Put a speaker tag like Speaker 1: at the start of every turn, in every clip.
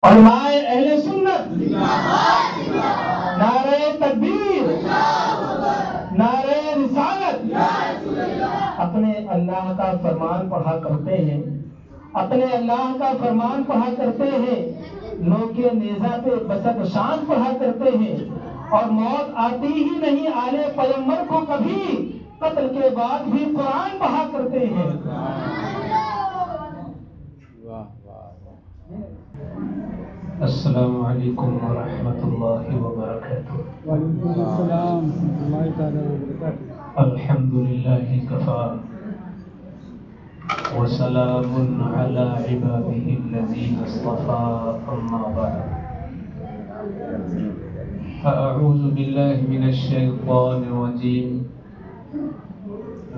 Speaker 1: علماء اہل سنت نعرہ تکبیر، نعرہ رسالت، اپنے اللہ کا فرمان پڑھا کرتے ہیں، اپنے اللہ کا فرمان پڑھا کرتے ہیں، لوگ کے نیزہ پہ بسط شان پڑھا کرتے ہیں، اور موت آتی ہی نہیں آل پیغمبر کو کبھی، قتل کے بعد بھی قرآن پڑھا کرتے ہیں۔ السلام علیکم ورحمۃ اللہ وبرکاتہ۔
Speaker 2: وعلیکم السلام ورحمۃ اللہ تعالی وبرکاتہ۔
Speaker 1: الحمد للہ کفا وسلام علی عباده الذین اصطفى، اما بعد فاعوذ باللہ من الشیطان الرجیم،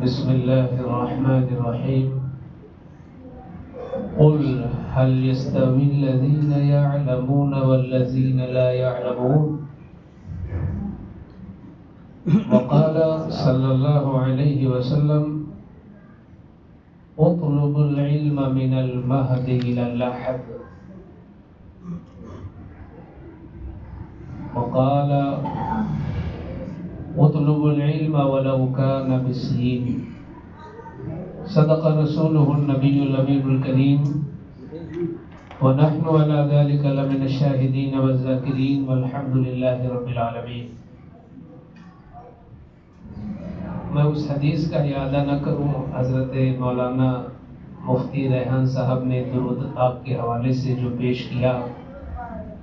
Speaker 1: بسم اللہ الرحمن الرحیم۔ قل هل يستوي الذين يعلمون والذين لا يعلمون؟ وقال صلى الله عليه وسلم اطلب العلم من المهد إلى اللحد، وقال اطلب العلم ولو كان بالسين۔ صدق رسوله النبي الأمين الكريم، ونحن على ذلك لمن الشاهدين والذاكرين، والحمد لله رب العالمين۔ میں اس حدیث کا اعادہ نہ کروں، حضرت مولانا مفتی ریحان صاحب نے درود آپ کے حوالے سے جو پیش کیا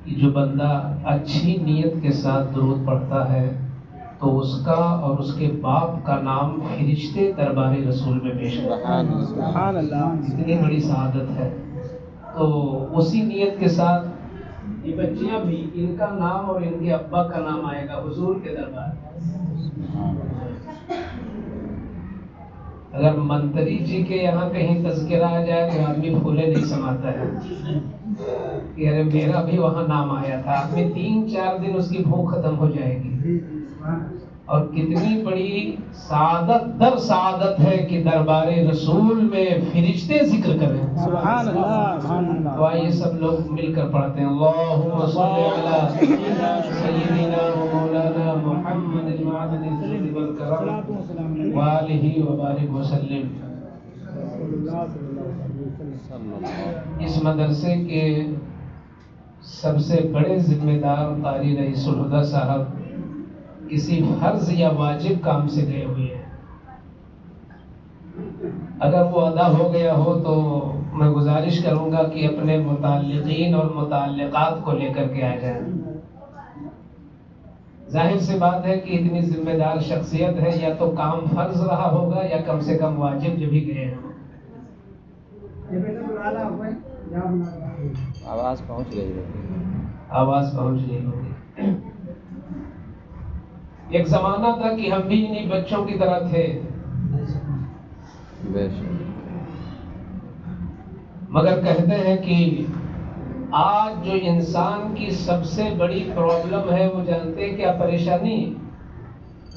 Speaker 1: کہ جو بندہ اچھی نیت کے ساتھ درود پڑھتا ہے تو اس کا اور اس کے باپ کا نام فرشتے دربار رسول میں پیش کرتا ہے۔
Speaker 2: سبحان اللہ،
Speaker 1: اتنی بڑی سعادت ہے۔ تو اسی نیت کے ساتھ یہ بچیاں بھی، ان کا نام اور ان کے ابا کا نام آئے گا حضور کے دربار۔ اگر منتری جی کے یہاں کہیں تذکرہ آ جائے تو آدمی پھولے نہیں سماتا ہے کہ ارے میرا بھی وہاں نام آیا تھا۔ آدمی 3-4 دن اس کی بھوک ختم ہو جائے گی۔ اور کتنی بڑی سعادت در سعادت ہے کہ دربار رسول میں فرشتے ذکر کریں۔
Speaker 2: سبحان اللہ، سبحان اللہ۔
Speaker 1: تو آئیے سب لوگ مل کر پڑھتے ہیں، اللہم صلی علی سیدنا و مولانا محمد المعدن الجود والکرم وآلہ وبارک وسلم۔ اس مدرسے کے سب سے بڑے ذمہ دار قاری رئیس الہدیٰ صاحب کسی فرض یا واجب کام سے گئے ہوئے ہیں۔ اگر وہ ادا ہو گیا ہو تو میں گزارش کروں گا کہ اپنے متعلقین اور متعلقات کو لے کر کے آ جائیں۔ ظاہر سی بات ہے کہ اتنی ذمہ دار شخصیت ہے، یا تو کام فرض رہا ہوگا یا کم سے کم واجب جو بھی گئے ہیں۔
Speaker 3: آواز پہنچ گئی ہے،
Speaker 1: آواز پہنچ گئی ہوگی۔ ایک زمانہ تھا کہ ہم بھی انہیں بچوں کی طرح تھے،
Speaker 3: بے شک۔
Speaker 1: مگر کہتے ہیں کہ آج جو انسان کی سب سے بڑی پرابلم ہے وہ جانتے ہیں کیا پریشانی؟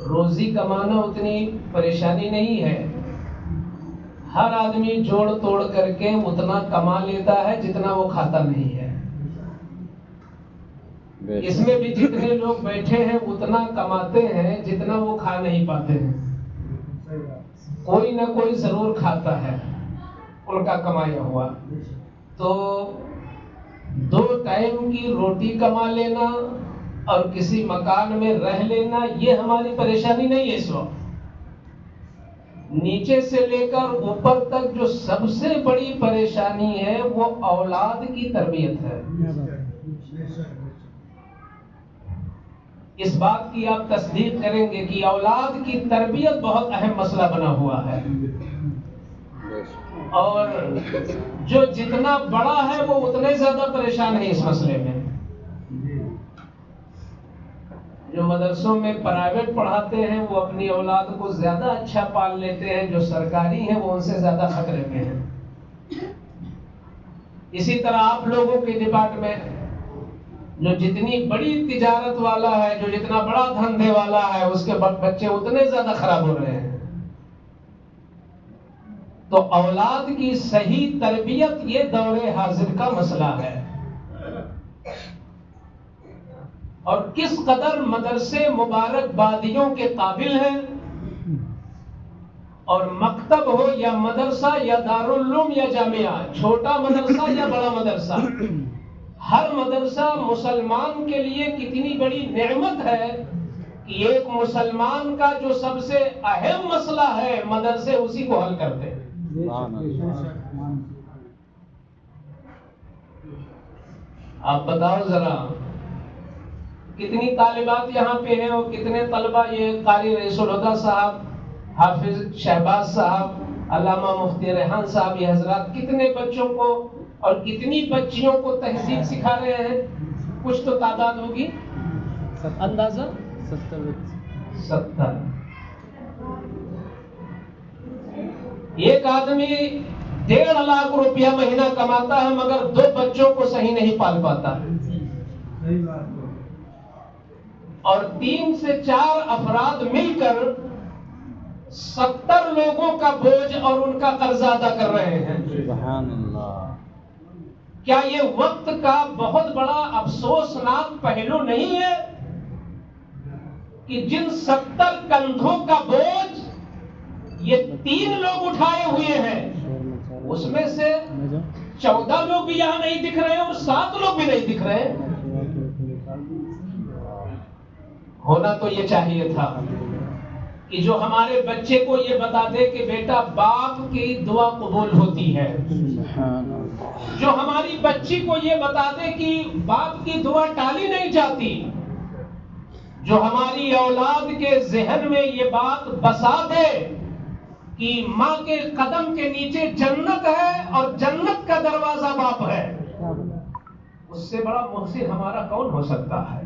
Speaker 1: روزی کمانا اتنی پریشانی نہیں ہے، ہر آدمی جوڑ توڑ کر کے اتنا کما لیتا ہے جتنا وہ کھاتا نہیں ہے۔ اس میں بھی جتنے لوگ بیٹھے ہیں اتنا کماتے ہیں جتنا وہ کھا نہیں پاتے ہیں۔ کوئی نہ کوئی ضرور کھاتا ہے ان کا کمایا ہوا۔ تو 2 ٹائم کی روٹی کما لینا اور کسی مکان میں رہ لینا یہ ہماری پریشانی نہیں ہے۔ اس وقت نیچے سے لے کر اوپر تک جو سب سے بڑی پریشانی ہے وہ اولاد کی تربیت ہے۔ اس بات کی آپ تصدیق کریں گے کہ اولاد کی تربیت بہت اہم مسئلہ بنا ہوا ہے، اور جو جتنا بڑا ہے وہ اتنے زیادہ پریشان ہے اس مسئلے میں۔ جو مدرسوں میں پرائیویٹ پڑھاتے ہیں وہ اپنی اولاد کو زیادہ اچھا پال لیتے ہیں، جو سرکاری ہیں وہ ان سے زیادہ خطرے میں ہیں۔ اسی طرح آپ لوگوں کے ڈپارٹمنٹ جو جتنی بڑی تجارت والا ہے، جو جتنا بڑا دھندے والا ہے، اس کے بچے اتنے زیادہ خراب ہو رہے ہیں۔ تو اولاد کی صحیح تربیت یہ دور حاضر کا مسئلہ ہے۔
Speaker 3: اور کس قدر مدرسے مبارکبادیوں کے قابل ہیں، اور مکتب ہو یا مدرسہ یا دارالعلوم یا جامعہ، چھوٹا مدرسہ یا بڑا مدرسہ، ہر مدرسہ مسلمان کے لیے کتنی بڑی نعمت ہے کہ ایک مسلمان کا جو سب سے اہم مسئلہ ہے مدرسے اسی کو حل کرتے ہیں۔ آپ بتاؤ ذرا کتنی طالبات یہاں پہ ہیں اور کتنے طلبہ، یہ قاری رئیس الہدیٰ صاحب، حافظ شہباز صاحب، علامہ مفتی ریحان صاحب، یہ حضرات کتنے بچوں کو اور کتنی بچیوں کو تہذیب سکھا رہے ہیں؟ کچھ تو تعداد ہوگی، اندازہ 70۔ ایک آدمی 1.5 لاکھ روپیہ مہینہ کماتا ہے مگر 2 بچوں کو صحیح نہیں پال پاتا، اور 3 سے 4 افراد مل کر 70 لوگوں کا بوجھ اور ان کا قرض ادا کر رہے ہیں۔
Speaker 2: سبحان اللہ۔
Speaker 3: کیا یہ وقت کا بہت بڑا افسوسناک پہلو نہیں ہے کہ جن 70 کندھوں کا بوجھ یہ 3 لوگ اٹھائے ہوئے ہیں، اس میں سے 14 لوگ بھی یہاں نہیں دکھ رہے اور 7 لوگ بھی نہیں دکھ رہے؟ ہونا تو یہ چاہیے تھا کہ جو ہمارے بچے کو یہ بتا دے کہ بیٹا باپ کی دعا قبول ہوتی ہے، جو ہماری بچی کو یہ بتا دے کہ باپ کی دعا ٹالی نہیں جاتی، جو ہماری اولاد کے ذہن میں یہ بات بسا دے کہ ماں کے قدم کے نیچے جنت ہے اور جنت کا دروازہ باپ ہے، اس سے بڑا محسن ہمارا کون ہو سکتا ہے؟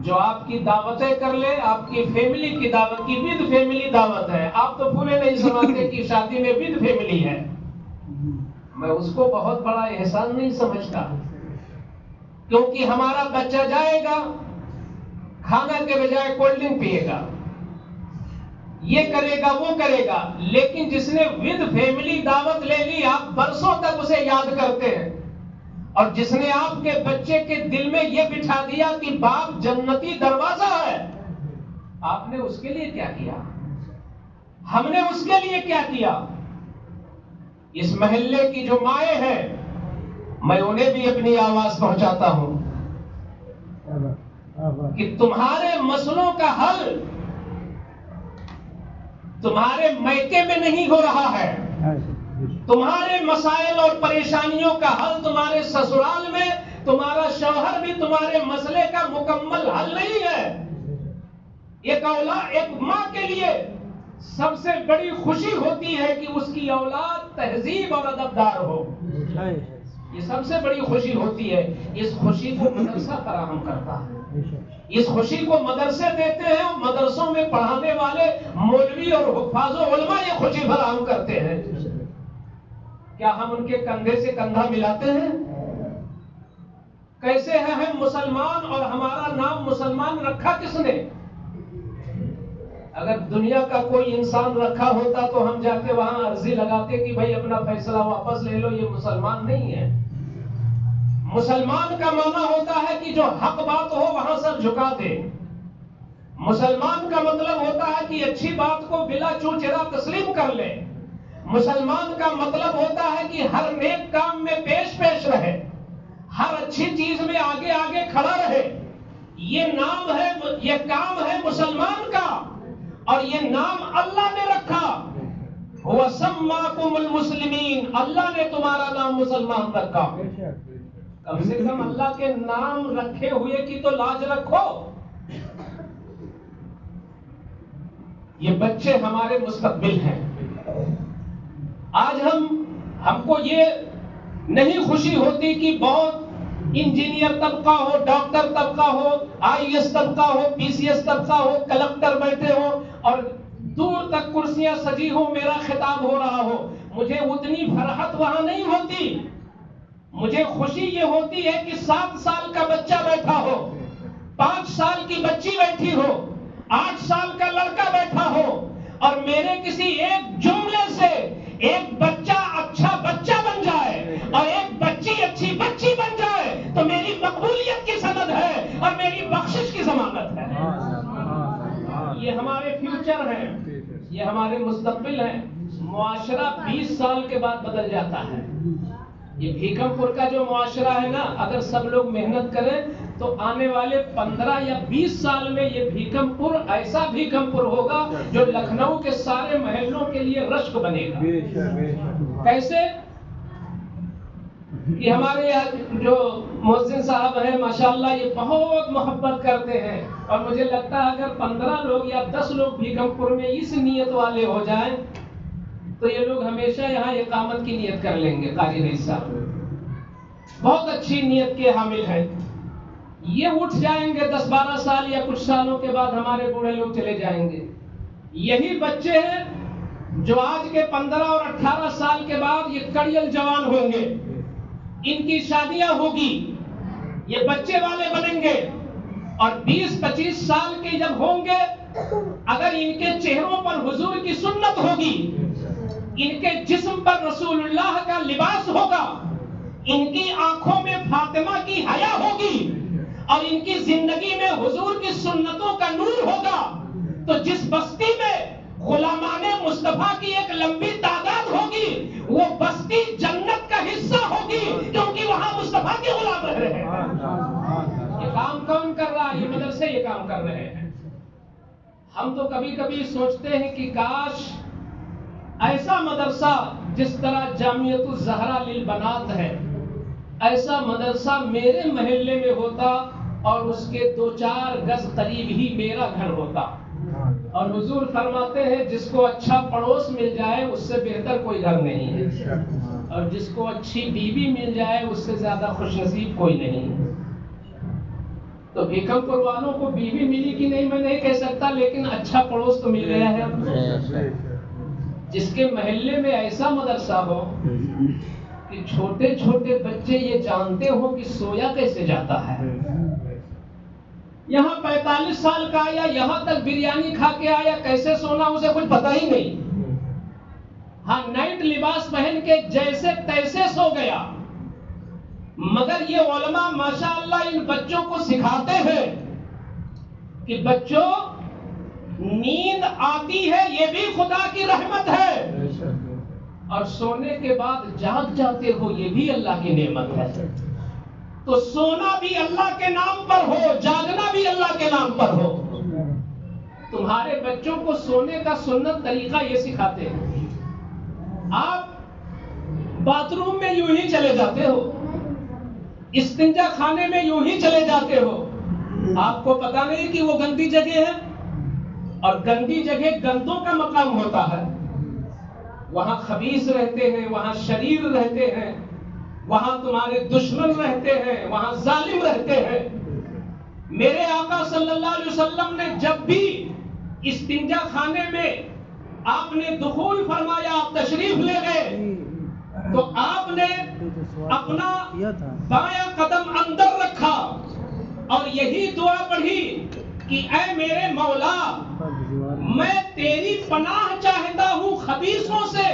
Speaker 3: جو آپ کی دعوتیں کر لے، آپ کی فیملی کی دعوت کی ود فیملی دعوت ہے، آپ تو پھولے نہیں سماتے کہ شادی میں ود فیملی ہے، میں اس کو بہت بڑا احسان نہیں سمجھتا، کیونکہ ہمارا بچہ جائے گا کھانا کے بجائے کولڈ ڈرنک پیے گا، یہ کرے گا وہ کرے گا، لیکن جس نے ود فیملی دعوت لے لی آپ برسوں تک اسے یاد کرتے ہیں، اور جس نے آپ کے بچے کے دل میں یہ بٹھا دیا کہ باپ جنتی دروازہ ہے، آپ نے اس کے لیے کیا کیا؟ ہم نے اس کے لیے کیا کیا؟ اس محلے کی جو مائیں ہیں میں انہیں بھی اپنی آواز پہنچاتا ہوں کہ تمہارے مسئلوں کا حل تمہارے میکے میں نہیں ہو رہا ہے، تمہارے مسائل اور پریشانیوں کا حل تمہارے سسرال میں، تمہارا شوہر بھی تمہارے مسئلے کا مکمل حل نہیں ہے۔ ایک ماں کے لیے سب سے بڑی خوشی ہوتی ہے کہ اس کی اولاد تہذیب اور ادبدار ہو، یہ سب سے بڑی خوشی ہوتی ہے۔ اس خوشی کو مدرسہ فراہم کرتا ہے، اس خوشی کو مدرسے دیتے ہیں، اور مدرسوں میں پڑھانے والے مولوی اور حفاظ و علماء یہ خوشی فراہم کرتے ہیں۔ کیا ہم ان کے کندھے سے کندھا ملاتے ہیں؟ کیسے ہیں ہم مسلمان اور ہمارا نام مسلمان رکھا کس نے؟ اگر دنیا کا کوئی انسان رکھا ہوتا تو ہم جا کے وہاں عرضی لگاتے کہ بھائی اپنا فیصلہ واپس لے لو، یہ مسلمان نہیں ہے۔ مسلمان کا معنی ہوتا ہے کہ جو حق بات ہو وہاں سر جھکا دے، مسلمان کا مطلب ہوتا ہے کہ اچھی بات کو بلا چوچرا تسلیم کر لے، مسلمان کا مطلب ہوتا ہے کہ ہر نیک کام میں پیش پیش رہے، ہر اچھی چیز میں آگے آگے کھڑا رہے۔ یہ نام ہے، یہ کام ہے مسلمان کا، اور یہ نام اللہ نے رکھا۔ وَسَمَّاكُمُ الْمُسْلِمِينَ، اللہ نے تمہارا نام مسلمان رکھا۔ کم سے کم اللہ کے نام رکھے ہوئے کی تو لاج رکھو۔ یہ بچے ہمارے مستقبل ہیں۔ آج ہم کو یہ نہیں خوشی ہوتی کہ بہت انجینئر طبقہ ہو، ڈاکٹر طبقہ ہو، IAS طبقہ ہو، PCS طبقہ ہو، کلکٹر بیٹھے ہو اور دور تک کرسیاں سجی ہو، میرا خطاب ہو رہا ہو، مجھے اتنی فرحت وہاں نہیں ہوتی۔ مجھے خوشی یہ ہوتی ہے کہ 7 سال کا بچہ بیٹھا ہو، 5 سال کی بچی بیٹھی ہو، 8 سال کا لڑکا بیٹھا ہو، اور میرے کسی ایک جملے سے ایک بچہ اچھا بچہ بن جائے اور ایک بچی اچھی بچی بن جائے تو میری مقبولیت کی اور میری بخشش کی ضمانت ہے. یہ ہمارے فیوچر ہیں, یہ ہمارے مستقبل ہیں. معاشرہ 20 سال کے بعد بدل جاتا ہے. یہ بھیکم پور کا جو معاشرہ ہے نا, اگر سب لوگ محنت کریں تو آنے والے 15 یا 20 سال میں یہ بھیکم پور ایسا بھیکم پور ہوگا جو لکھنؤ کے سارے محلوں کے لیے رشک بنے گا. کیسے کہ ہمارے یہاں جو محسن صاحب ہیں ماشاءاللہ, یہ بہت محبت کرتے ہیں, اور مجھے لگتا ہے اگر 15 لوگ یا 10 لوگ بھیکم پور میں اس نیت والے ہو جائیں تو یہ لوگ ہمیشہ یہاں اقامت کی نیت کر لیں گے. قاری رئیس صاحب بہت اچھی نیت کے حامل ہیں. یہ اٹھ جائیں گے 10-12 سال یا کچھ سالوں کے بعد, ہمارے بوڑھے لوگ چلے جائیں گے. یہی بچے ہیں جو آج کے 15 اور 18 سال کے بعد یہ کڑیل جوان ہوں گے, ان کی شادیاں ہوگی, یہ بچے والے بنیں گے, اور 20-25 سال کے جب ہوں گے, اگر ان کے چہروں پر حضور کی سنت ہوگی, ان کے جسم پر رسول اللہ کا لباس ہوگا, ان کی آنکھوں میں فاطمہ کی حیا ہوگی, اور ان کی زندگی میں حضور کی سنتوں کا نور ہوگا, تو جس بستی میں غلامان مصطفیٰ کی ایک لمبی تعداد ہوگی, وہ بستی جنت کا حصہ ہوگی, کیونکہ وہاں مصطفیٰ کے غلام رہ رہے ہیں. یہ کام کون کر رہا ہے؟ یہ مدرسے یہ کام کر رہے ہیں. ہم تو کبھی کبھی سوچتے ہیں کہ کاش ایسا مدرسہ جس طرح جامعۃ الزہرا للبنات ہے, ایسا مدرسہ میرے محلے میں ہوتا, اور اس کے 2-4 گز قریب ہی میرا گھر ہوتا. اور حضور فرماتے ہیں جس کو اچھا پڑوس مل جائے اس سے بہتر کوئی گھر نہیں ہے, اور جس کو اچھی بیوی مل جائے اس سے زیادہ خوش نصیب کوئی نہیں ہے. تو بھیکم پور والوں کو بیوی ملی کہ نہیں میں نہیں کہہ سکتا, لیکن اچھا پڑوس تو مل گیا ہے. جس کے محلے میں ایسا مدرسہ ہو کہ چھوٹے چھوٹے بچے یہ جانتے ہو کہ سویا کیسے جاتا ہے. یہاں 45 سال کا آیا, یہاں تک بریانی کھا کے آیا, کیسے سونا اسے کچھ پتہ ہی نہیں. ہاں نائٹ لباس پہن کے جیسے تیسے سو گیا, مگر یہ علماء ماشاءاللہ ان بچوں کو سکھاتے ہیں کہ بچوں نیند آتی ہے یہ بھی خدا کی رحمت ہے, اور سونے کے بعد جاگ جاتے ہو یہ بھی اللہ کی نعمت ہے. تو سونا بھی اللہ کے نام پر ہو, جاگنا بھی اللہ کے نام پر ہو. تمہارے بچوں کو سونے کا سنت طریقہ یہ سکھاتے ہیں. آپ باتھ روم میں یوں ہی چلے جاتے ہو, استنجا خانے میں یوں ہی چلے جاتے ہو, آپ کو پتا نہیں کہ وہ گندی جگہ ہے, اور گندی جگہ گندوں کا مقام ہوتا ہے. وہاں خبیث رہتے ہیں, وہاں شریر رہتے ہیں, وہاں تمہارے دشمن رہتے ہیں, وہاں ظالم رہتے ہیں. میرے آقا صلی اللہ علیہ وسلم نے جب بھی استنجا خانے میں آپ نے دخول فرمایا, آپ تشریف لے گئے, تو آپ نے اپنا بایاں قدم اندر رکھا اور یہی دعا پڑھی کہ اے میرے مولا, میں تیری پناہ چاہتا ہوں خبیثوں سے,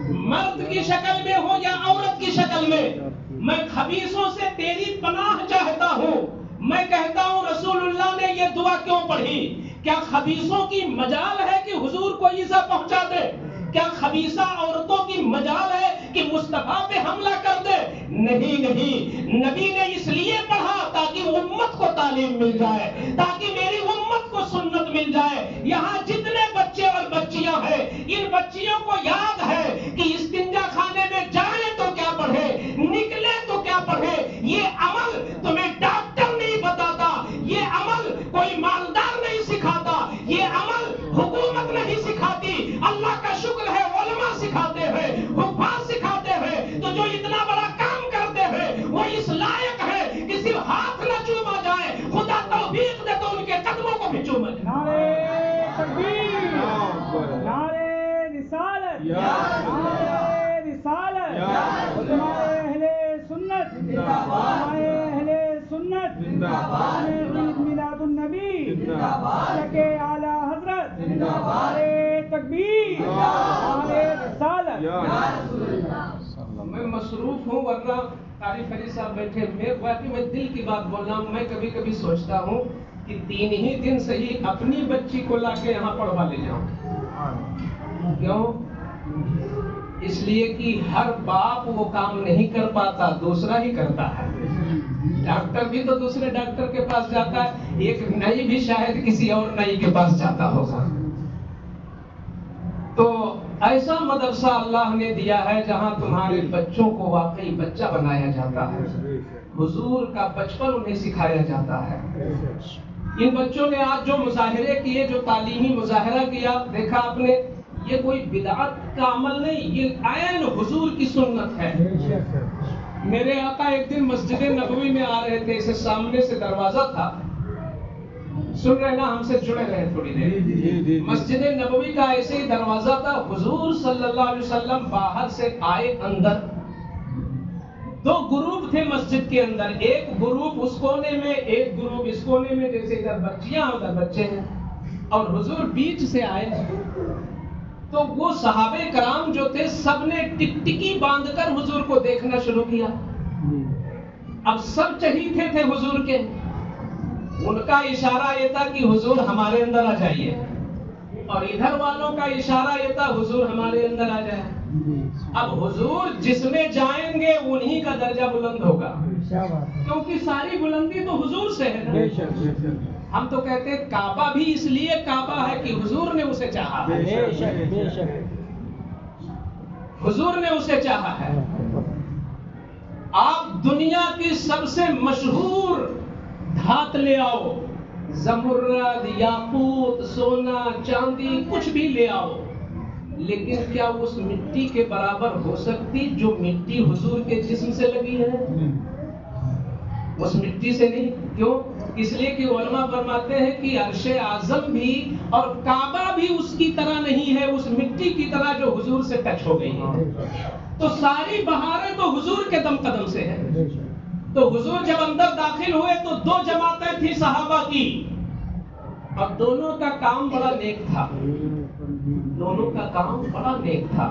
Speaker 3: مرد کی شکل میں ہو یا عورت کی شکل میں خبیثوں سے تیری پناہ چاہتا ہوں. میں کہتا ہوں رسول اللہ نے یہ دعا کیوں پڑھی؟ کیا خبیثوں کی مجال ہے کہ حضور کو ایذا پہنچا دے؟ کیا خبیثہ عورتوں کی مجال ہے کہ مصطفیٰ پہ حملہ کر دے؟ نہیں نہیں, نبی نے اس لیے پڑھا تاکہ امت کو تعلیم مل جائے, تاکہ میری امت کو سنت مل جائے. یہاں جتنے بچے اور بچیاں ہیں, ان بچیوں کو یاد ہے کہ استنجا خانے میں جائیں تو کیا پڑھے, نکلے تو کیا پڑھے. یہ عمل تمہیں ڈاکٹر نہیں بتاتا, یہ عمل کوئی مالدار نہیں سکھاتا, یہ عمل حکومت نہیں سکھاتی. اللہ کا شکر ہے علماء سکھاتے ہیں, حفاظ سکھاتے ہیں. تو جو اتنا بڑا کام کرتے ہیں وہ اس لائق ہے کہ صرف ہاتھ نہ چوما جائے, خدا توفیق دے تو ان کے قدموں کو بھی چوما جائے.
Speaker 2: نعرہ تکبیر, نعرہ رسالت, نعرہ رسالت, علماء اہل سنت, علماء اہل سنت, عید میلاد النبی, شکے اعلیٰ حضرت, نعرہ تکبیر, نعرہ رسالت.
Speaker 3: میں مصروف ہوں ورنہ عارف علی صاحب بیٹھے، میں واقعی میں دل کی بات بول رہا ہوں. میں کبھی کبھی سوچتا ہوں کہ 3 ہی دن صحیح اپنی بچی کو لا کے یہاں پڑھوا لے جاؤں. کیوں؟ اس لیے کہ ہر باپ وہ کام نہیں کر پاتا، دوسرا ہی کرتا ہے. ڈاکٹر بھی تو دوسرے ڈاکٹر کے پاس جاتا ہے، ایک نئی بھی شاید کسی اور نئی کے پاس جاتا ہوگا. تو ایسا مدرسہ اللہ نے دیا ہے جہاں تمہارے بچوں کو واقعی بچہ بنایا جاتا ہے، حضور کا بچپن انہیں سکھایا جاتا ہے. ان بچوں نے آج جو مظاہرے کیے، جو تعلیمی مظاہرہ کیا، دیکھا آپ نے، یہ کوئی بدعت کا عمل نہیں، یہ عین حضور کی سنت ہے. میرے آقا ایک دن مسجد نبوی میں آ رہے تھے، اسے سامنے سے دروازہ تھا. سن رہے نا، ہم سے جڑے رہے تھوڑی دیر. مسجد نبوی کا ایسے ہی دروازہ تھا. حضور صلی اللہ علیہ وسلم باہر سے آئے اندر. 2 گروپ تھے مسجد کے اندر، ایک گروپ اس کونے میں، ایک گروپ اس کونے میں، جیسے ادھر بچیاں ادھر بچے ہیں. اور حضور بیچ سے آئے تو وہ صحابہ کرام جو تھے سب نے ٹکٹکی باندھ کر حضور کو دیکھنا شروع کیا. اب سب چہیتے تھے حضور کے، ان کا اشارہ یہ تھا کہ حضور ہمارے اندر آ جائیے، اور ادھر والوں کا اشارہ یہ تھا حضور ہمارے اندر آ جائے. اب حضور جس میں جائیں گے انہی کا درجہ بلند ہوگا، کیونکہ ساری بلندی تو حضور سے ہے نا. ہم تو کہتے ہیں کعبہ بھی اس لیے کعبہ ہے کہ حضور نے اسے چاہا ہے. حضور نے اسے چاہا ہے. آپ دنیا کی سب سے مشہور دھات لے آؤ، زمرد، یاقوت، سونا، چاندی، کچھ بھی لے آؤ، لیکن کیا اس مٹی کے برابر ہو سکتی جو مٹی حضور کے جسم سے لگی ہے؟ اس مٹی سے نہیں. کیوں؟ اس لیے کہ علماء فرماتے ہیں کہ عرش اعظم بھی اور کعبہ بھی اس کی طرح نہیں ہے، اس مٹی کی طرح جو حضور سے ٹچ ہو گئی ہے. تو ساری بہاریں تو حضور کے دم قدم سے ہیں. تو حضور جب اندر داخل ہوئے تو 2 جماعتیں تھیں صحابہ کی، اور دونوں کا کام بڑا نیک تھا. دونوں کا کام بڑا نیک تھا.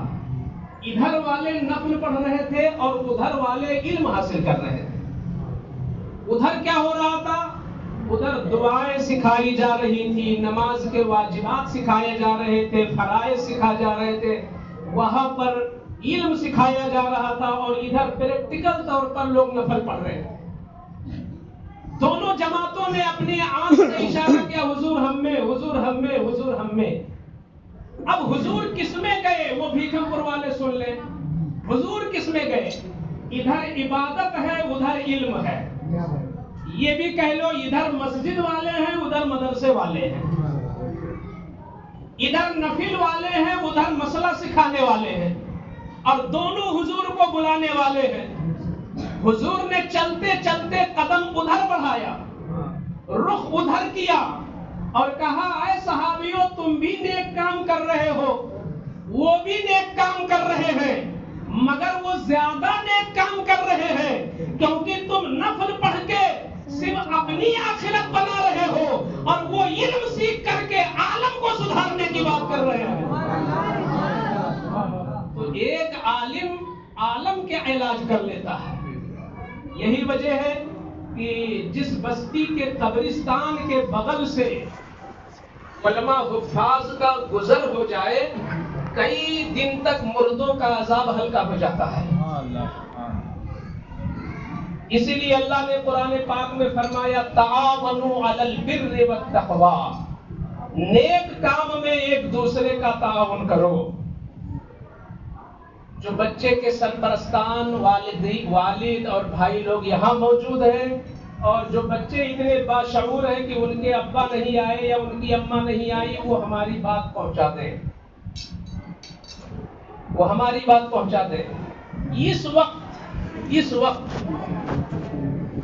Speaker 3: ادھر والے نفل پڑھ رہے تھے اور ادھر والے علم حاصل کر رہے تھے. ادھر کیا ہو رہا تھا؟ ادھر دعائیں سکھائی جا رہی تھی، نماز کے واجبات سکھائے جا رہے تھے، فرائض سکھائے جا رہے تھے، وہاں پر علم سکھایا جا رہا تھا، اور ادھر پریکٹیکل طور پر لوگ نفل پڑھ رہے تھے. دونوں جماعتوں نے اپنی آنکھ سے اشارہ کیا، حضور ہم میں، حضور ہم میں، حضور ہم میں. اب حضور کس میں گئے وہ بھیکھم پور والے سن لیں. حضور کس میں گئے؟ ادھر عبادت ہے، ادھر علم ہے. یہ بھی کہہ لو ادھر مسجد والے ہیں، ادھر مدرسے والے ہیں. ادھر نفل والے ہیں، ادھر مسئلہ سکھانے والے ہیں، اور دونوں حضور کو بلانے والے ہیں. حضور نے چلتے چلتے قدم ادھر بڑھایا، رخ ادھر کیا، اور کہا اے صحابیوں تم بھی نیک کام کر رہے ہو، وہ بھی نیک کام کر رہے ہیں، مگر وہ زیادہ نیک کام کر رہے ہیں کیونکہ تم نفل پڑھ کے صرف اپنی آخرت بنا رہے ہو، اور وہ علم سیکھ کر کے عالم کو سدھارنے کی بات کر رہے ہیں. تو ایک عالم کے علاج کر لیتا ہے. یہی وجہ ہے کہ جس بستی کے قبرستان کے بغل سے علماء حفاظ کا گزر ہو جائے، کئی دن تک مردوں کا عذاب ہلکا ہو جاتا ہے. اسی لیے اللہ نے قرآن پاک میں فرمایا تعاونوا علی البر والتقوی، نیک کام میں ایک دوسرے کا تعاون کرو. جو بچے کے سرپرستان والد اور بھائی لوگ یہاں موجود ہیں، اور جو بچے اتنے باشعور ہیں کہ ان کے ابا نہیں آئے یا ان کی اماں نہیں آئی، وہ ہماری بات پہنچا دیں، وہ ہماری بات پہنچا دیں. اس وقت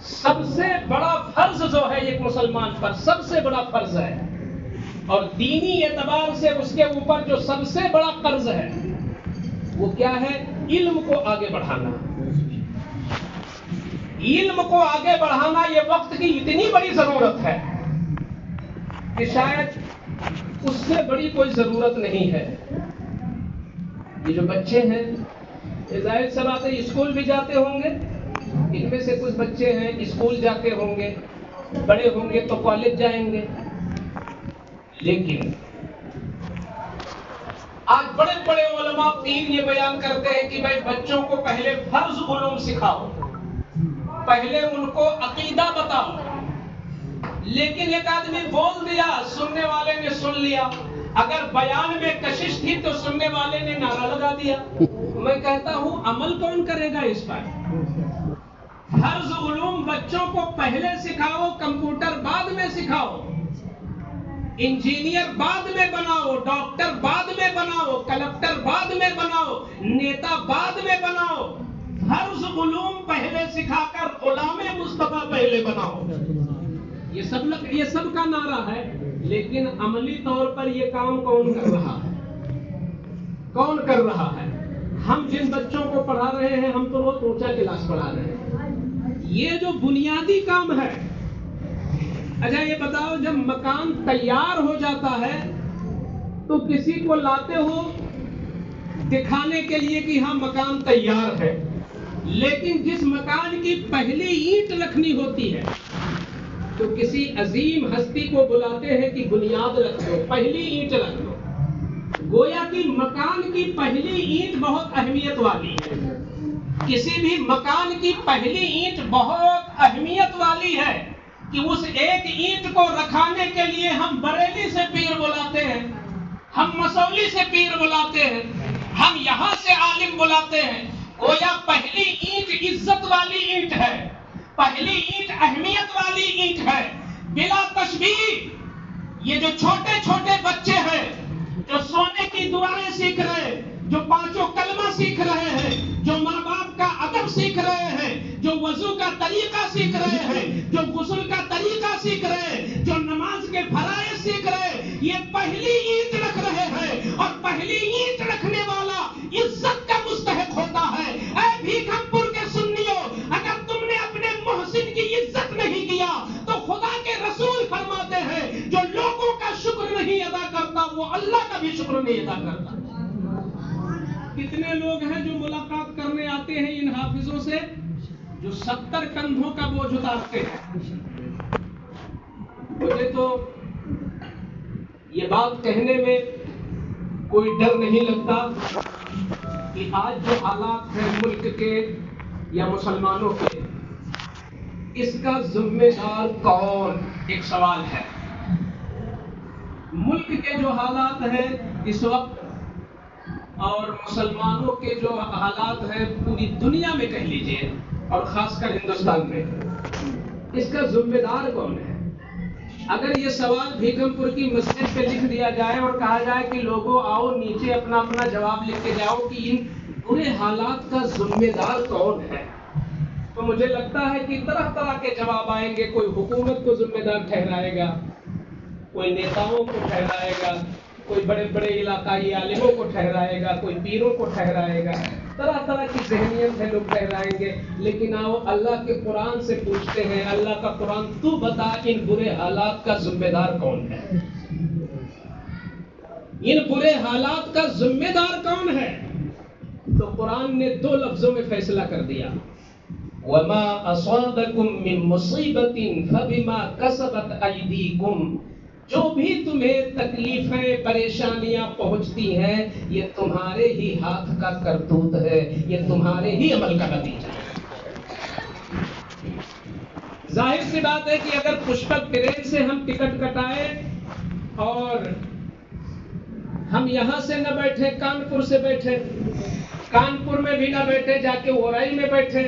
Speaker 3: سب سے بڑا فرض جو ہے ایک مسلمان پر، سب سے بڑا فرض ہے، اور دینی اعتبار سے اس کے اوپر جو سب سے بڑا قرض ہے وہ کیا ہے؟ علم کو آگے بڑھانا. علم کو آگے بڑھانا یہ وقت کی اتنی بڑی ضرورت ہے کہ شاید اس سے بڑی کوئی ضرورت نہیں ہے. یہ جو بچے ہیں یہ ظاہر سی بات ہے اسکول بھی جاتے ہوں گے، ان میں سے کچھ بچے ہیں اسکول جاتے ہوں گے، بڑے ہوں گے تو کالج جائیں گے، لیکن آج بڑے بڑے علماء دین یہ بیان کرتے ہیں کہ بھائی بچوں کو پہلے فرض علوم سکھاؤ، پہلے ان کو عقیدہ بتاؤ۔ لیکن ایک آدمی بول دیا، سننے والے نے سن لیا، اگر بیان میں کشش تھی تو سننے والے نے نعرہ لگا دیا۔ میں کہتا ہوں عمل کون کرے گا اس پر؟ فرض علوم بچوں کو پہلے سکھاؤ، کمپیوٹر بعد میں سکھاؤ، انجینئر بعد میں بناؤ، ڈاکٹر بعد میں بناؤ، کلکٹر بعد میں بناؤ، نیتا بعد میں بناؤ۔ فرض علوم پہلے سکھا کر غلام مصطفیٰ پہلے بناؤ۔ یہ سب کا نعرہ ہے، لیکن عملی طور پر یہ کام کون کر رہا ہے؟ کون کر رہا ہے؟ ہم جن بچوں کو پڑھا رہے ہیں ہم تو بہت اونچا کلاس پڑھا رہے ہیں، یہ جو بنیادی کام ہے۔ اچھا یہ بتاؤ، جب مکان تیار ہو جاتا ہے تو کسی کو لاتے ہو دکھانے کے لیے کہ ہاں مکان تیار ہے، لیکن جس مکان کی پہلی اینٹ رکھنی ہوتی ہے تو کسی عظیم ہستی کو بلاتے ہیں کہ بنیاد رکھ دو، پہلی اینٹ رکھ دو۔ گویا کہ مکان کی پہلی اینٹ بہت اہمیت والی ہے، کسی بھی مکان کی پہلی اینٹ بہت اہمیت والی ہے کہ اس ایک اینٹ کو رکھانے کے لیے ہم بریلی سے پیر بلاتے ہیں، ہم مسولی سے پیر بلاتے ہیں، ہم یہاں سے عالم بلاتے ہیں۔ گویا پہلی اینٹ عزت والی اینٹ ہے، پہلی اینٹ اہمیت والی اینٹ ہے۔ بلا تشبیہ یہ جو چھوٹے چھوٹے بچے ہیں جو سونے کی دعائیں سیکھ رہے ہیں، جو پانچوں کلمہ سیکھ رہے ہیں، جو ماں باپ کا ادب سیکھ رہے ہیں، جو وضو کا طریقہ سیکھ رہے ہیں، جو غسل کا طریقہ سیکھ رہے ہیں، جو نماز کے فرائض سیکھ رہے ہیں، یہ پہلی اینٹ رکھ رہے ہیں، اور پہلی اینٹ رکھنے والا عزت کا مستحق ہوتا ہے۔ اے بھیکم پور کے سنیوں، اگر تم نے اپنے محسن کی عزت نہیں کیا تو خدا کے رسول فرماتے ہیں جو لوگوں کا شکر نہیں ادا کرتا وہ اللہ کا بھی شکر نہیں ادا کرتا۔ کتنے لوگ ہیں جو ملاقات کرنے آتے ہیں ان حافظوں سے جو 70 کندھوں کا بوجھ اتارتے ہیں؟ مجھے تو یہ بات کہنے میں کوئی ڈر نہیں لگتا کہ آج جو حالات ہیں ملک کے یا مسلمانوں کے، اس کا ذمہ دار کون؟ ایک سوال ہے۔ ملک کے جو حالات ہیں اس وقت اور مسلمانوں کے جو حالات ہیں پوری دنیا میں کہہ لیجئے اور خاص کر ہندوستان میں، اس کا ذمہ دار کون ہے؟ اگر یہ سوال بھیکم پور کی مسجد پہ لکھ دیا جائے اور کہا جائے کہ لوگوں آؤ نیچے اپنا اپنا جواب لکھ کے جاؤ کہ ان برے حالات کا ذمہ دار کون ہے، تو مجھے لگتا ہے کہ طرح طرح کے جواب آئیں گے۔ کوئی حکومت کو ذمہ دار ٹھہرائے گا، کوئی نیتاؤں کو ٹھہرائے گا، کوئی بڑے بڑے علاقائی عالموں کو ٹھہرائے گا، کوئی پیروں کو ٹھہرائے گا، طرح طرح کی ذہنیت ہے، لوگ ٹھہرائیں گے۔ لیکن آؤ اللہ کے قرآن سے پوچھتے ہیں، اللہ کا قرآن تو بتا ان برے حالات کا ذمہ دار کون ہے؟ ان برے حالات کا ذمہ دار کون ہے؟ تو قرآن نے 2 لفظوں میں فیصلہ کر دیا، وَمَا أَصَابَكُم مِّن مُّصِيبَةٍ فَبِمَا كَسَبَتْ أَيْدِيكُمْ، جو بھی تمہیں تکلیفیں پریشانیاں پہنچتی ہیں یہ تمہارے ہی ہاتھ کا کرتوت ہے، یہ تمہارے ہی عمل کا نتیجہ ہے۔ ظاہر سی بات ہے کہ اگر پشپک ٹرین سے ہم ٹکٹ کٹائے اور ہم یہاں سے نہ بیٹھے کانپور سے بیٹھے، کانپور میں بھی نہ بیٹھے جا کے اورائی میں بیٹھے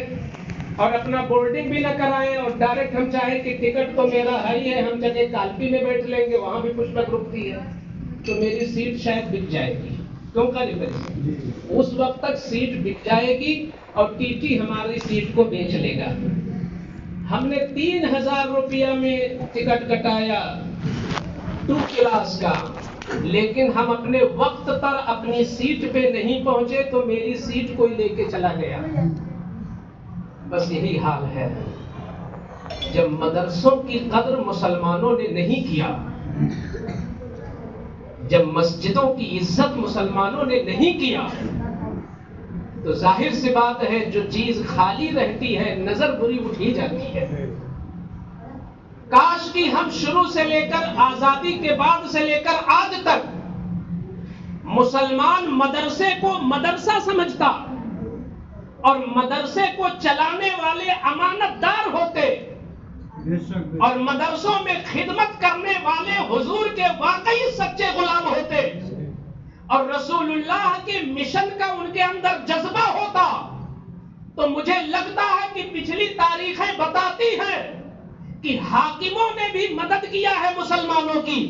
Speaker 3: اور اپنا بورڈنگ بھی نہ کرائیں اور ڈائریکٹ ہم چاہیں کہ ٹکٹ تو میرا ہے ہی ہے، ہم جگہ کالپی میں بیٹھ لیں گے، وہاں بھی پشپک رکتی ہے تو میری سیٹ شاید بک جائے گی۔ کیوں کاری بھائی؟ اس وقت تک سیٹ بک جائے گی اور ٹی ٹی ہماری سیٹ کو بیچ لے گا۔ ہم نے 3000 روپیہ میں ٹکٹ کٹایا 2 کلاس کا، لیکن ہم اپنے وقت پر اپنی سیٹ پہ نہیں پہنچے تو میری سیٹ کوئی لے کے چلا گیا۔ بس یہی حال ہے، جب مدرسوں کی قدر مسلمانوں نے نہیں کیا، جب مسجدوں کی عزت مسلمانوں نے نہیں کیا، تو ظاہر سی بات ہے جو چیز خالی رہتی ہے نظر بری اٹھی جاتی ہے. کاش کی ہم شروع سے لے کر آزادی کے بعد سے لے کر آج تک مسلمان مدرسے کو مدرسہ سمجھتا اور مدرسے کو چلانے والے امانت دار ہوتے اور مدرسوں میں خدمت کرنے والے حضور کے واقعی سچے غلام ہوتے اور رسول اللہ کے مشن کا ان کے اندر جذبہ ہوتا. تو مجھے لگتا ہے کہ پچھلی تاریخیں بتاتی ہیں کہ حاکموں نے بھی مدد کیا ہے مسلمانوں کی,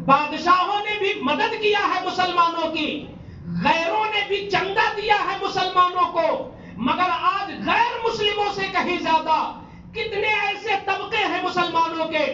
Speaker 3: بادشاہوں نے بھی مدد کیا ہے مسلمانوں کی, غیروں نے بھی چندہ دیا ہے مسلمانوں کو, مگر آج غیر مسلموں سے کہیں زیادہ کتنے ایسے طبقے ہیں مسلمانوں کے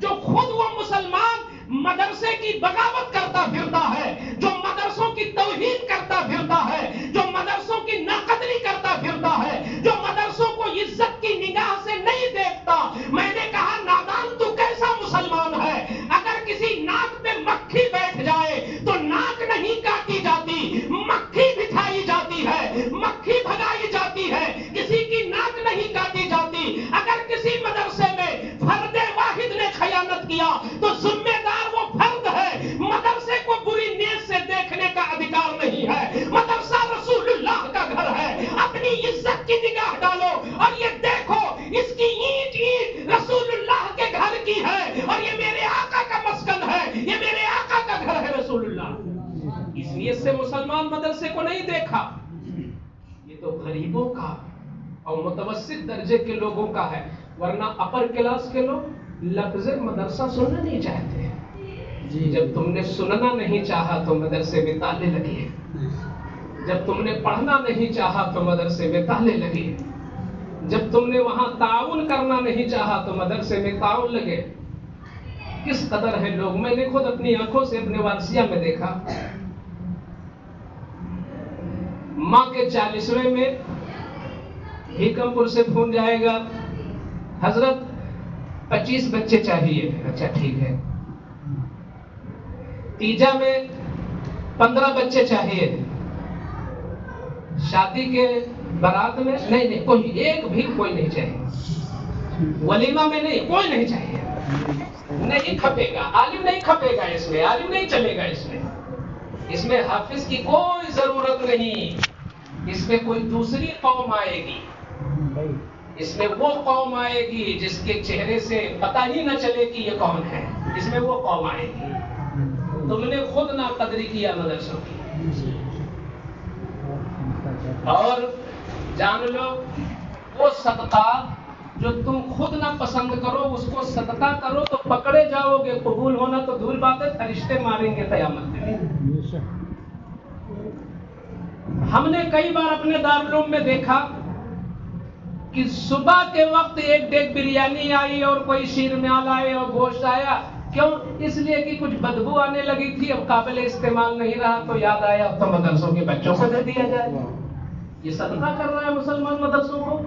Speaker 3: جو خود وہ مسلمان مدرسے کی بغاوت کرتا پھرتا ہے, جو مدرسوں کی توہین کرتا پھرتا ہے, جو مدرسوں کی ناقدری کرتا پھرتا ہے, جو مدرسوں کو عزت کی نگاہ سے نہیں دیکھتا. میں نے کہا نادان تو کیسا مسلمان ہے؟ اگر کسی ناک پہ مکھی بیٹھ جائے تو ناک نہیں کاٹی جاتی, مکھی بٹھائی جاتی ہے, مکھی بھگائی جاتی ہے, کسی کی ناک نہیں کاٹی جاتی. اگر کسی مدرسے میں فرد واحد نے خیانت کیا تو ذمہ دار وہ فرد ہے, مدرسے کو بری نیت سے دیکھنے کا ادھیکار نہیں ہے. مدرسہ رسول اللہ کا گھر ہے. اپنی عزت کی نگاہ ڈالو اور یہ دیکھو اس کی اینٹ اینٹ رسول اللہ کے گھر کی ہے اور یہ میرے آقا کا مسکن ہے, یہ میرے آقا کا گھر ہے رسول اللہ. اس نیت سے مسلمان مدرسے کو نہیں دیکھا. یہ تو غریبوں کا اور متوسط درجے کے لوگوں کا ہے, ورنہ اپر کلاس کے لوگ لفظ مدرسہ سننا نہیں چاہتے. جب تم نے سننا نہیں چاہا تو مدرسے میں تالے لگے, جب تم نے پڑھنا نہیں چاہا تو مدرسے میں تالے لگے, جب تم نے وہاں تعاون کرنا نہیں چاہا تو مدرسے میں تعاون لگے. کس قدر ہے لوگ, میں نے خود اپنی آنکھوں سے اپنے وارثیہ میں دیکھا. ماں کے 40ویں میں حکم پور سے فون جائے گا, حضرت 25 بچے چاہیے. اچھا ٹھیک ہے. تیجا میں 15 بچے چاہیے. شادی کے بارات میں نہیں کوئی ایک بھی کوئی نہیں چاہیے. ولیمہ میں نہیں کوئی نہیں چاہیے. نہیں کھپے گا, عالم نہیں کھپے گا, اس میں عالم نہیں چلے گا, اس میں حافظ کی کوئی ضرورت نہیں. اس میں کوئی دوسری قوم آئے گی, اس میں وہ قوم آئے گی جس کے چہرے سے پتہ ہی نہ چلے کہ یہ کون ہے. اس میں وہ قوم آئے گی. تم نے خود نہ قدری کیا مدرسوں کی. اور جان لو وہ صدقہ جو تم خود نہ پسند کرو اس کو صدقہ کرو تو پکڑے جاؤ گے. قبول ہونا تو دور بات ہے, فرشتے ماریں گے قیامت میں. ہم نے کئی بار اپنے دارالعلوم میں دیکھا کہ صبح کے وقت ایک ڈیگ بریانی آئی اور کوئی شیر میال آئے اور گوشت آیا. کیوں؟ اس لیے کہ کچھ بدبو آنے لگی تھی, اب قابل استعمال نہیں رہا تو یاد آیا اب تو مدرسوں کے بچوں کو دے دیا جائے. یہ صدقہ کر رہا ہے مسلمان مدرسوں کو.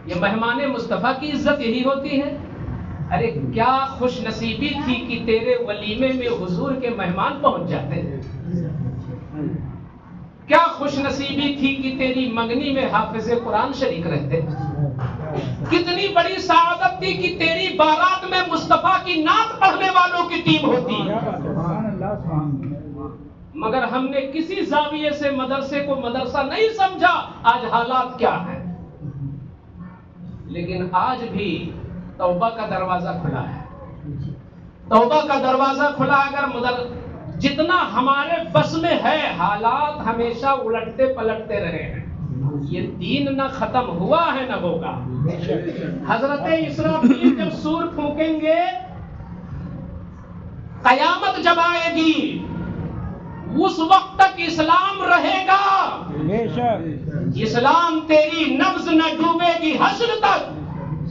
Speaker 3: یہ مہمان مصطفیٰ کی عزت یہی ہوتی ہے. ارے کیا خوش نصیبی تھی کہ تیرے ولیمے میں حضور کے مہمان پہنچ جاتے ہیں. کیا خوش نصیبی تھی کہ تیری منگنی میں حافظ قرآن شریک رہتے. کتنی بڑی سعادت تھی کہ تیری بارات میں مصطفیٰ کی نعت پڑھنے والوں کی ٹیم ہوتی. مگر ہم نے کسی زاویے سے مدرسے کو مدرسہ نہیں سمجھا. آج حالات کیا ہیں. لیکن آج بھی توبہ کا دروازہ کھلا ہے. توبہ کا دروازہ کھلا. اگر جتنا ہمارے بس میں ہے, حالات ہمیشہ الٹتے پلٹتے رہے ہیں. یہ دین نہ ختم ہوا ہے نہ ہوگا. حضرت اسرافیل جب سور پھونکیں گے, قیامت جب آئے گی, اس وقت تک اسلام رہے گا. اسلام تیری نبض نہ ڈوبے گی حشر تک.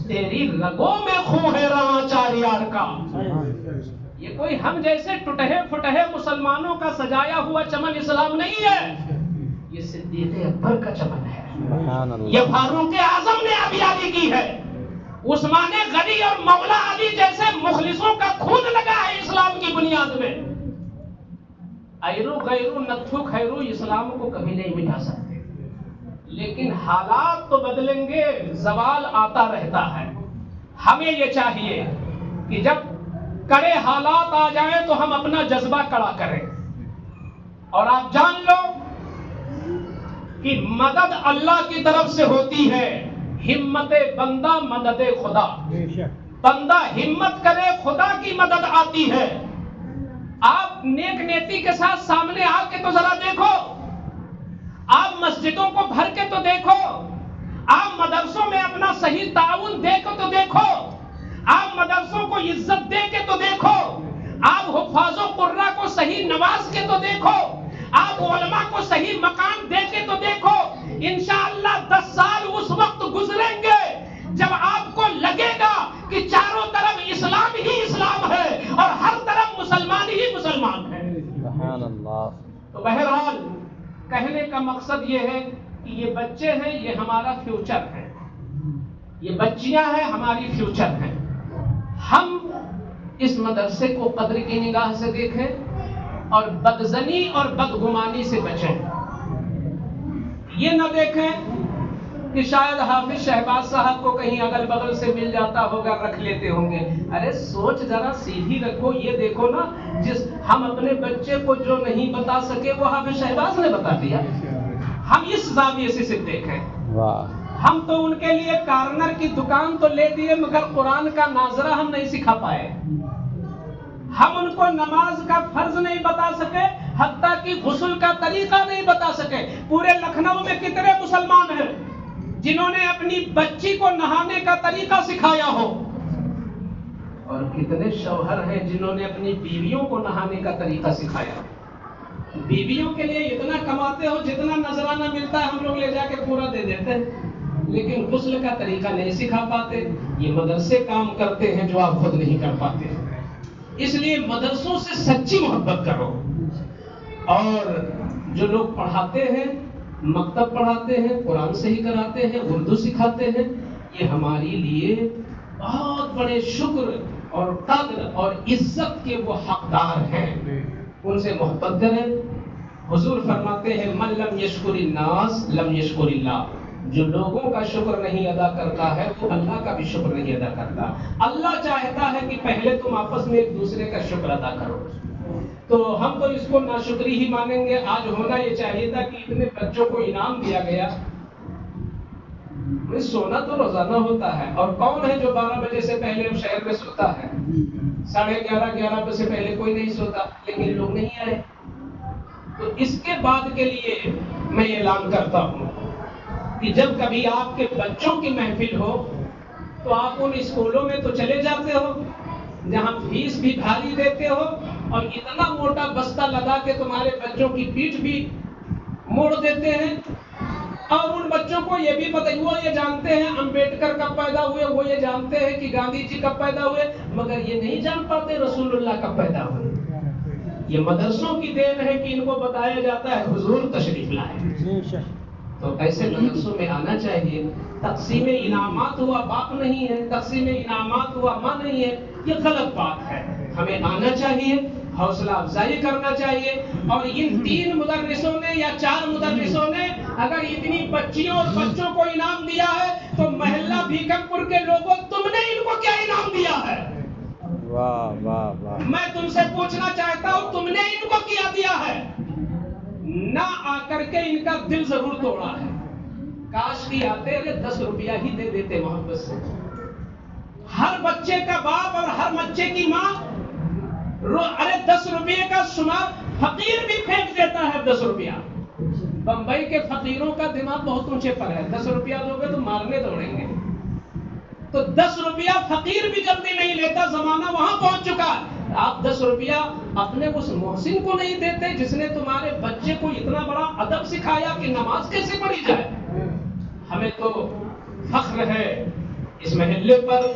Speaker 3: تیری رگوں میں خون ہے رواں 4 یار کا. یہ کوئی ہم جیسے ٹوٹے پھٹے مسلمانوں کا سجایا ہوا چمن اسلام نہیں ہے. یہ صدیق اکبر کا چمن ہے. یہ فاروق اعظم نے ابیاری کی ہے. عثمان غنی اور مولا علی جیسے مخلصوں کا خون لگا ہے اسلام کی بنیاد میں. ایرو غیرو نتھو خیرو اسلام کو کبھی نہیں مٹا سکتے، لیکن حالات تو بدلیں گے، زوال آتا رہتا ہے۔ ہمیں یہ چاہیے کہ جب کڑے حالات آ جائیں تو ہم اپنا جذبہ کڑا کریں، اور آپ جان لو کہ مدد اللہ کی طرف سے ہوتی ہے، ہمت بندہ مدد خدا۔ بندہ ہمت کرے خدا کی مدد آتی ہے۔ آپ نیک نیتی کے ساتھ سامنے آ کے تو ذرا دیکھو، آپ مسجدوں کو بھر کے تو دیکھو، آپ مدرسوں میں اپنا صحیح تعاون دے کے تو دیکھو، آپ مدرسوں کو عزت دے کے تو دیکھو، آپ حفاظ و قرہ کو صحیح نواز کے تو دیکھو، آپ علماء کو صحیح مقام دے کے تو دیکھو۔ انشاءاللہ 10 سال اس وقت گزریں گے جب آپ کو لگے گا کہ چاروں طرف اسلام ہی اسلام ہے اور ہر طرف مسلمان ہی مسلمان ہے۔
Speaker 2: سبحان اللہ۔
Speaker 3: تو بہرحال کہنے کا مقصد یہ ہے کہ یہ بچے ہیں، یہ ہمارا فیوچر ہے، یہ بچیاں ہیں، ہماری فیوچر ہیں۔ ہم اس مدرسے کو قدر کی نگاہ سے دیکھیں اور بدزنی اور بدگمانی سے بچیں۔ یہ نہ دیکھیں کہ شاید حافظ شہباز صاحب کو کہیں اگل بغل سے مل جاتا ہوگا، رکھ لیتے ہوں گے۔ ارے سوچ ذرا سیدھی رکھو، یہ دیکھو نا، جس ہم اپنے بچے کو جو نہیں بتا سکے وہ حافظ شہباز نے بتا دیا۔ ہم اس زاویے سے صرف دیکھیں۔ ہم تو ان کے لیے کارنر کی دکان تو لے دیے، مگر قرآن کا ناظرہ ہم نہیں سکھا پائے۔ ہم ان کو نماز کا فرض نہیں بتا سکے، حتیٰ کہ غسل کا طریقہ نہیں بتا سکے۔ پورے لکھنؤ میں کتنے مسلمان ہیں جنہوں نے اپنی بچی کو نہانے کا طریقہ سکھایا ہو، اور کتنے شوہر ہیں جنہوں نے اپنی بیویوں کو نہانے کا طریقہ سکھایا۔ بیویوں کے لیے اتنا کماتے ہو جتنا نذرانہ ملتا ہے ہم لوگ لے جا کے پورا دے دیتے ہیں، لیکن غسل کا طریقہ نہیں سکھا پاتے۔ یہ مدرسے کام کرتے ہیں جو آپ خود نہیں کر پاتے۔ اس لیے مدرسوں سے سچی محبت کرو، اور جو لوگ پڑھاتے ہیں، مکتب پڑھاتے ہیں، قرآن صحیح کراتے ہیں، اردو سکھاتے ہیں، یہ ہمارے لیے بہت بڑے شکر اور قدر اور عزت کے وہ حقدار ہیں۔ ان سے محبت کریں۔ حضور فرماتے ہیں من لم یشکر الناس لم یشکر اللہ، جو لوگوں کا شکر نہیں ادا کرتا ہے وہ اللہ کا بھی شکر نہیں ادا کرتا۔ اللہ چاہتا ہے کہ پہلے تم آپس میں ایک دوسرے کا شکر ادا کرو، تو ہم تو اس کو ناشکری ہی مانیں گے۔ آج ہونا یہ چاہیے تھا کہ اتنے بچوں کو انعام دیا گیا۔ سونا تو روزانہ ہوتا ہے، اور کون ہے جو 12 بجے سے پہلے شہر میں سوتا ہے؟ 11:30 بجے سے پہلے کوئی نہیں سوتا، لیکن لوگ نہیں آئے۔ تو اس کے بعد کے لیے میں اعلان کرتا ہوں کہ جب کبھی آپ کے بچوں کی محفل ہو تو آپ ان اسکولوں میں تو چلے جاتے ہو جہاں فیس بھی بھاری دیتے ہو، اور اتنا موٹا بستہ لگا کے تمہارے بچوں کی پیٹھ بھی موڑ دیتے ہیں، اور ان بچوں کو یہ بھی پتہ، وہ یہ جانتے ہیں امبیڈکر کب پیدا ہوئے، وہ یہ جانتے ہیں کہ گاندھی جی کب پیدا ہوئے، مگر یہ نہیں جان پاتے رسول اللہ کب پیدا ہوئے۔ یہ مدرسوں کی دین ہے کہ ان کو بتایا جاتا ہے حضور تشریف لائے۔ تو ایسے مدرسوں میں آنا چاہیے۔ تقسیم انعامات ہوا باپ نہیں ہے، تقسیم انعامات ہوا ماں نہیں ہے، یہ غلط بات ہے۔ ہمیں آنا چاہیے، حوصلہ افزائی کرنا چاہیے، اور ان 3 مدرسوں نے یا 4 مدرسوں نے اگر اتنی بچیوں اور بچوں کو انعام دیا ہے تو محلہ بھیکم پور کے لوگوں تم نے ان کو کیا انعام دیا ہے؟
Speaker 2: واہ واہ واہ۔
Speaker 3: میں تم سے پوچھنا چاہتا ہوں تم نے ان کو کیا دیا ہے؟ نہ آ کر کے ان کا دل ضرور توڑا ہے۔ کاش کی آتے 10 روپیہ ہی دے دیتے محبت سے۔ ہر بچے کا باپ اور ہر بچے کی ماں 10 روپیے کا شمار، فقیر بھی پھینک دیتا ہے 10 روپیہ۔ بمبئی کے فقیروں کا دماغ بہت اونچے پر ہے، 10 روپیہ دو گے تو مارنے دوڑیں گے۔ تو 10 روپیہ فقیر بھی جلدی نہیں لیتا، زمانہ وہاں پہنچ چکا ہے۔ آپ 10 روپیہ اپنے اس محسن کو نہیں دیتے جس نے تمہارے بچے کو اتنا بڑا ادب سکھایا کہ نماز کیسے پڑھی جائے۔ ہمیں تو فخر ہے اس محلے پر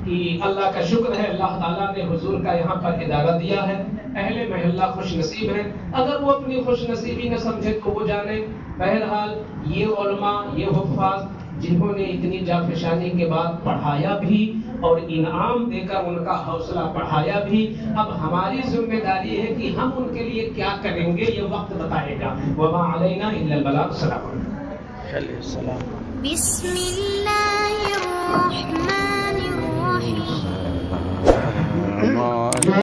Speaker 3: کہ اللہ کا شکر ہے اللہ تعالیٰ نے حضور کا یہاں پر ادارہ دیا ہے۔ اہل محلہ خوش نصیب ہیں، اگر وہ اپنی خوش نصیبی نہ سمجھے تو وہ جانے۔ بہرحال یہ علماء، یہ حفاظ جنہوں نے اتنی جافشانی کے بعد پڑھایا بھی اور انعام دے کر ان کا حوصلہ بڑھایا بھی. اب ہماری ذمہ داری ہے کہ ہم ان کے لیے کیا کریں گے، یہ وقت بتائے گا. وما علینا الا البلاغ. السلام علیکم.
Speaker 4: بسم اللہ الرحمن الرحیم.